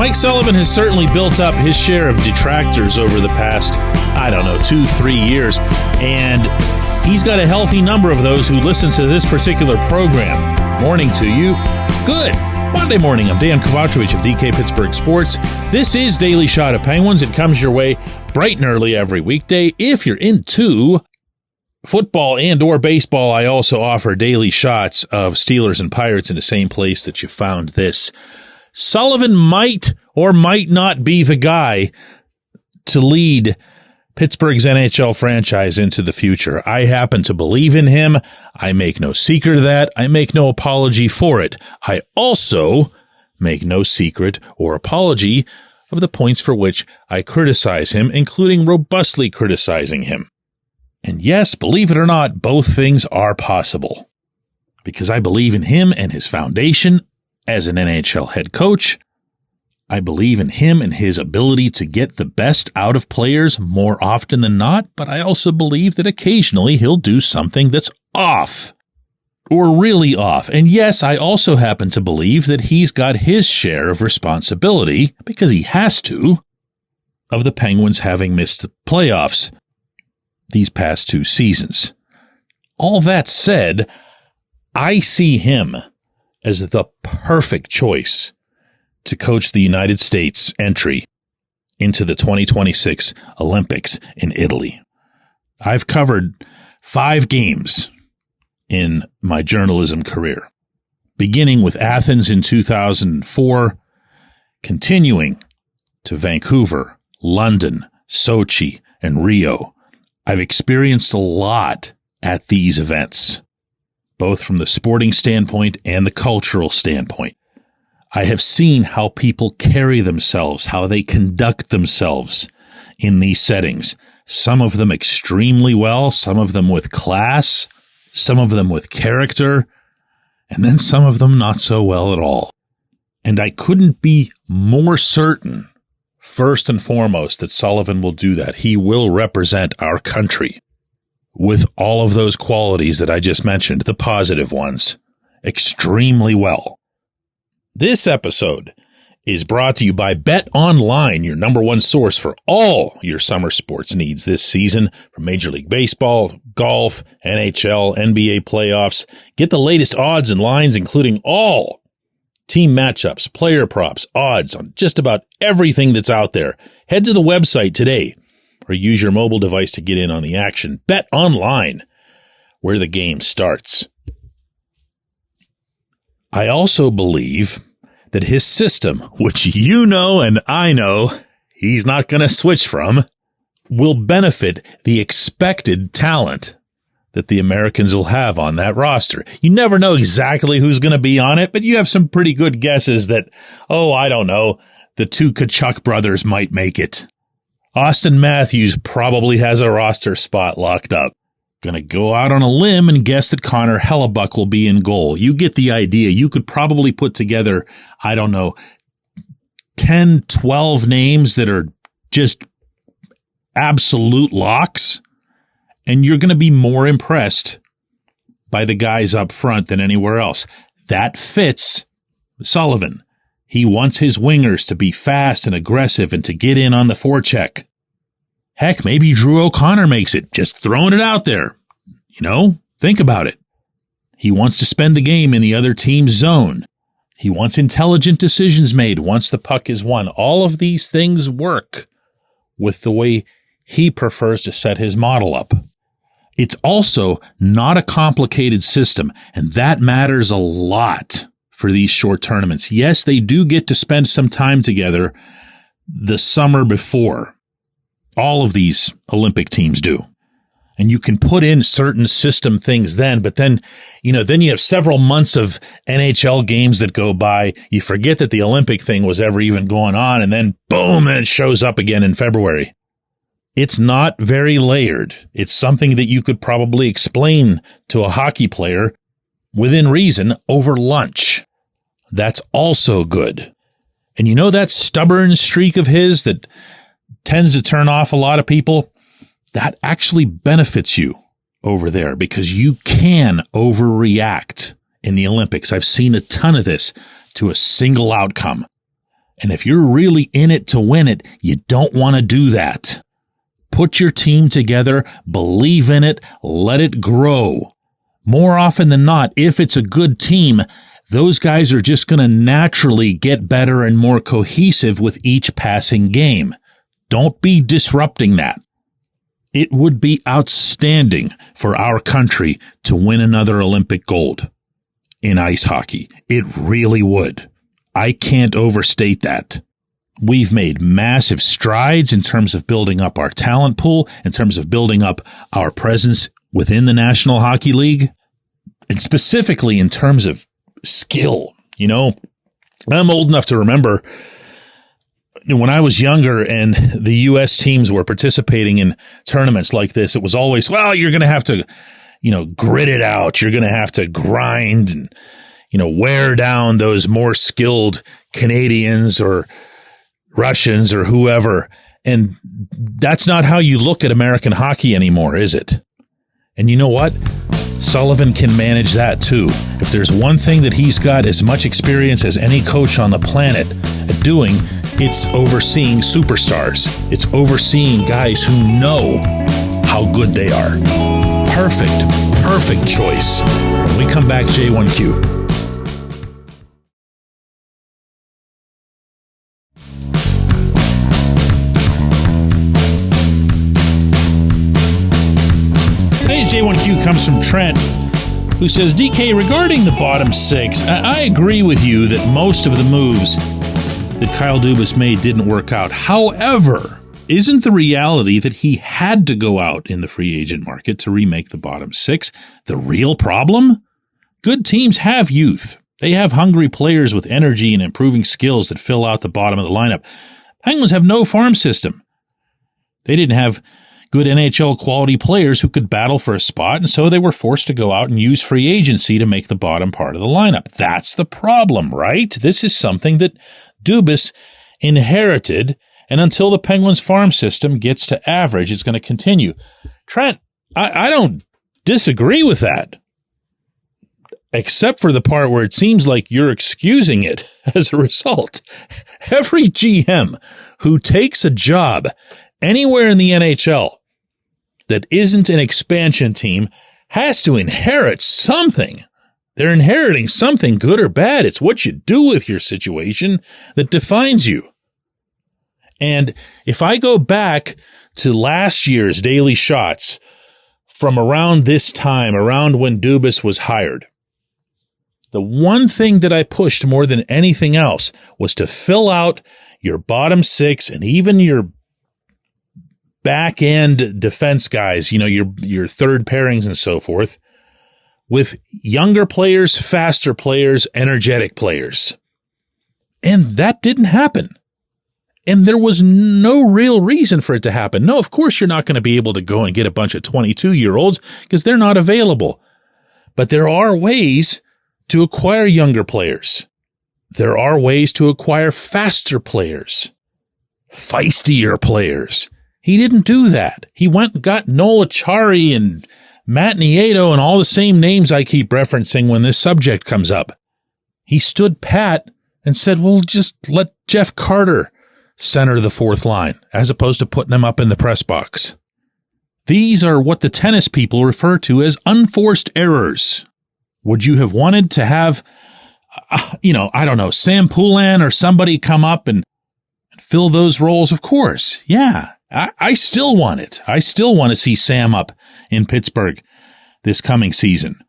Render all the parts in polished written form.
Mike Sullivan has certainly built up his share of detractors over the past, 2-3 years, and he's got a healthy number of those who listen to this particular program. Morning to you. Good. Monday morning, I'm Dejan Kovacevic of DK Pittsburgh Sports. This is Daily Shot of Penguins. It comes your way bright and early every weekday. If you're into football and or baseball, I also offer daily shots of Steelers and Pirates in the same place that you found this. Sullivan might or might not be the guy to lead Pittsburgh's NHL franchise into the future. I happen to believe in him. I make no secret of that. I make no apology for it. I also make no secret or apology of the points for which I criticize him, including robustly criticizing him. And yes, believe it or not, both things are possible. Because I believe in him and his foundation as an NHL head coach. I believe in him and his ability to get the best out of players more often than not, but I also believe that occasionally he'll do something that's off. Or really off. And yes, I also happen to believe that he's got his share of responsibility, because he has to, of the Penguins having missed the playoffs these past 2 seasons. All that said, I see him as the perfect choice to coach the United States entry into the 2026 Olympics in Italy. I've covered 5 games in my journalism career, beginning with Athens in 2004, continuing to Vancouver, London, Sochi, and Rio. I've experienced a lot at these events, both from the sporting standpoint and the cultural standpoint. I have seen how people carry themselves, how they conduct themselves in these settings. Some of them extremely well, some of them with class, some of them with character, and then some of them not so well at all. And I couldn't be more certain, first and foremost, that Sullivan will do that. He will represent our country with all of those qualities that I just mentioned, the positive ones, extremely well. This episode is brought to you by Bet Online, your number one source for all your summer sports needs this season, from Major League Baseball, golf, NHL, NBA playoffs. Get the latest odds and lines, including all team matchups, player props, odds on just about everything that's out there. Head to the website today or use your mobile device to get in on the action. Bet Online, where the game starts. I also believe that his system, which you know and I know he's not going to switch from, will benefit the expected talent that the Americans will have on that roster. You never know exactly who's going to be on it, but you have some pretty good guesses that, the 2 Tkachuk brothers might make it. Austin Matthews probably has a roster spot locked up. Gonna go out on a limb and guess that Connor Hellebuck will be in goal. You get the idea. You could probably put together, 10, 12 names that are just absolute locks, and you're going to be more impressed by the guys up front than anywhere else. That fits Sullivan. He wants his wingers to be fast and aggressive and to get in on the forecheck. Heck, maybe Drew O'Connor makes it. Just throwing it out there. Think about it. He wants to spend the game in the other team's zone. He wants intelligent decisions made once the puck is won. All of these things work with the way he prefers to set his model up. It's also not a complicated system, and that matters a lot for these short tournaments. Yes, they do get to spend some time together the summer before. All of these Olympic teams do. And you can put in certain system things then, but then you have several months of NHL games that go by. You forget that the Olympic thing was ever even going on, and then boom, and it shows up again in February. It's not very layered. It's something that you could probably explain to a hockey player within reason over lunch. That's also good. And that stubborn streak of his that tends to turn off a lot of people, that actually benefits you over there because you can overreact in the Olympics. I've seen a ton of this to a single outcome. And if you're really in it to win it, you don't want to do that. Put your team together, believe in it, let it grow. More often than not, if it's a good team, those guys are just going to naturally get better and more cohesive with each passing game. Don't be disrupting that. It would be outstanding for our country to win another Olympic gold in ice hockey. It really would. I can't overstate that. We've made massive strides in terms of building up our talent pool, in terms of building up our presence within the National Hockey League, and specifically in terms of skill. You know, I'm old enough to remember when I was younger and the U.S. teams were participating in tournaments like this, it was always, well, you're going to have to, grit it out. You're going to have to grind and, wear down those more skilled Canadians or Russians or whoever. And that's not how you look at American hockey anymore, is it? And you know what? Sullivan can manage that too. If there's one thing that he's got as much experience as any coach on the planet at doing, it's overseeing superstars. It's overseeing guys who know how good they are. Perfect choice. When we come back, J1Q. Today's J1Q comes from Trent, who says, DK, regarding the bottom six, I agree with you that most of the moves that Kyle Dubas made didn't work out. However, isn't the reality that he had to go out in the free agent market to remake the bottom six the real problem? Good teams have youth. They have hungry players with energy and improving skills that fill out the bottom of the lineup. Penguins have no farm system. They didn't have good NHL quality players who could battle for a spot, and so they were forced to go out and use free agency to make the bottom part of the lineup. That's the problem, right? This is something that Dubas inherited, and until the Penguins farm system gets to average, it's going to continue. Trent, I don't disagree with that, except for the part where it seems like you're excusing it as a result. Every GM who takes a job anywhere in the NHL that isn't an expansion team has to inherit something. They're inheriting something, good or bad. It's what you do with your situation that defines you. And if I go back to last year's Daily Shots from around this time, around when Dubas was hired, the one thing that I pushed more than anything else was to fill out your bottom six and even your back end defense guys, your third pairings and so forth, with younger players, faster players, energetic players. And that didn't happen. And there was no real reason for it to happen. No, of course you're not going to be able to go and get a bunch of 22-year-olds because they're not available. But there are ways to acquire younger players. There are ways to acquire faster players, feistier players. He didn't do that. He went and got Noel Acciari and Matt Nieto and all the same names I keep referencing when this subject comes up. He stood pat and said, well, just let Jeff Carter center the fourth line, as opposed to putting him up in the press box. These are what the tennis people refer to as unforced errors. Would you have wanted to have, Sam Poulin or somebody come up and fill those roles? Of course. Yeah. I still want it. I still want to see Sam up in Pittsburgh this coming season.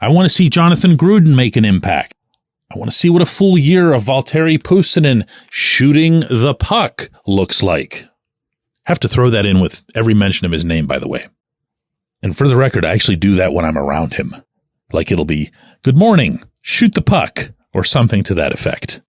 I want to see Jonathan Gruden make an impact. I want to see what a full year of Valtteri Puustinen shooting the puck looks like. Have to throw that in with every mention of his name, by the way. And for the record, I actually do that when I'm around him. Like it'll be, good morning, shoot the puck, or something to that effect.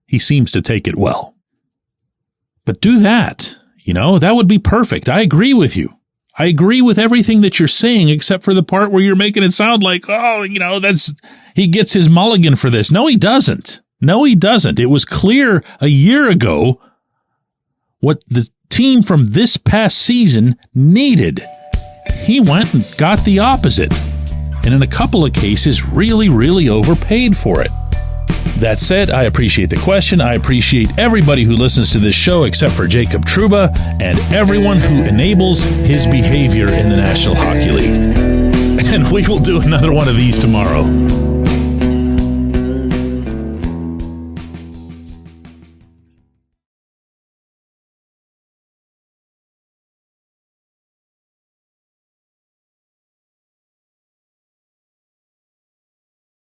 He seems to take it well. But do that. That would be perfect. I agree with you. I agree with everything that you're saying, except for the part where you're making it sound like, he gets his mulligan for this. No, he doesn't. It was clear a year ago what the team from this past season needed. He went and got the opposite, and in a couple of cases, really, really overpaid for it. That said, I appreciate the question. I appreciate everybody who listens to this show except for Jacob Trouba and everyone who enables his behavior in the National Hockey League. And we will do another one of these tomorrow.